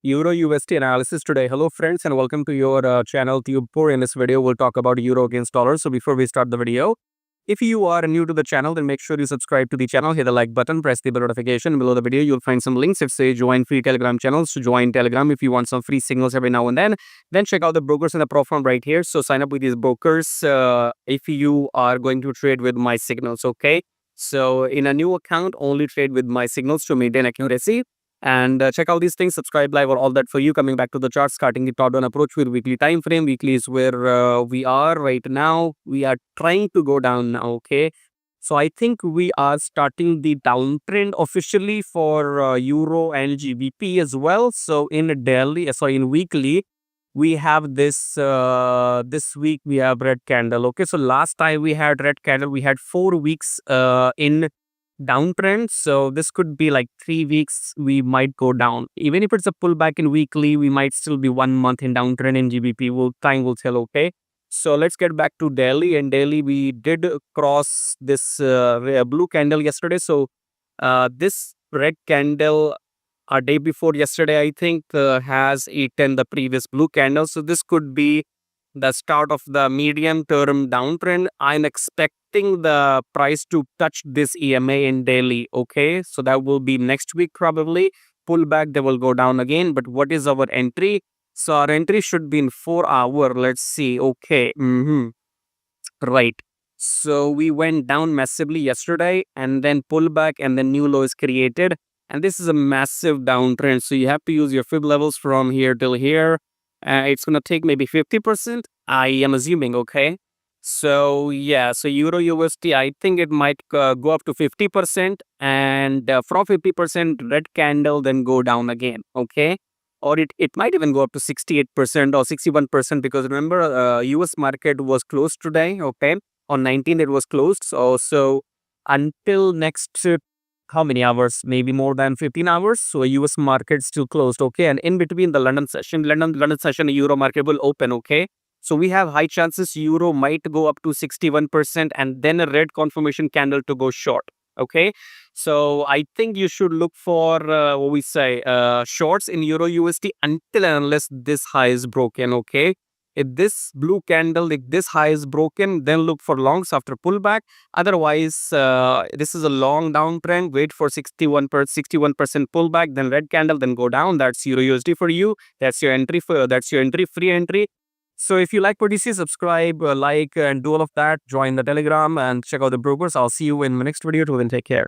Euro USD analysis today. Hello friends and welcome to your channel TubeCore. In this video, we'll talk about euro against dollar. So before we start the video, if you are new to the channel, then make sure you subscribe to the channel, hit the like button, press the bell notification. Below the video, you'll find some links. If say join free Telegram channels, to join Telegram if you want some free signals every now and then. Then check out the brokers in the platform right here. So sign up with these brokers if you are going to trade with my signals, okay? So in a new account, only trade with my signals to maintain accuracy. And check out these things, subscribe live or all that for you. Coming back to the chart, starting the top down approach with weekly time frame. Weekly is where we are right now. We are trying to go down now, okay? So I think we are starting the downtrend officially for euro and GBP as well. So in daily, sorry, in weekly, we have this week we have red candle, okay? So last time we had red candle, we had 4 weeks in downtrend. So this could be like 3 weeks we might go down. Even if it's a pullback in weekly, we might still be 1 month in downtrend in GBP. Time will tell, okay? So let's get back to daily. And daily we did cross this blue candle yesterday. So this red candle a day before yesterday, I think, has eaten the previous blue candle. So this could be the start of the medium term downtrend. I'm expecting the price to touch this EMA in daily, okay? So that will be next week probably. Pull back, they will go down again. But what is our entry? So our entry should be in 4 hour. Let's see. Okay. Right. So we went down massively yesterday and then pull back and then new low is created. And this is a massive downtrend. So you have to use your fib levels from here till here. It's going to take maybe 50%. I am assuming, okay? So yeah, so Euro USD, I think it might go up to 50%. And from 50%, red candle then go down again, okay? Or it might even go up to 68% or 61% because remember, US market was closed today, okay? On 19th, it was closed. So until next how many hours? Maybe more than 15 hours. So US market still closed, okay? And in between the London session, Euro market will open, okay? So we have high chances Euro might go up to 61% and then a red confirmation candle to go short, okay? So I think you should look for what we say shorts in Euro USD until and unless this high is broken, okay? If this blue candle, if this high is broken, then look for longs after pullback. Otherwise, this is a long downtrend. Wait for 61% pullback, then red candle, then go down. That's Euro USD for you. That's your entry free entry. So if you like what you see, subscribe, like, and do all of that. Join the Telegram and check out the brokers. I'll see you in my next video. Till then, take care.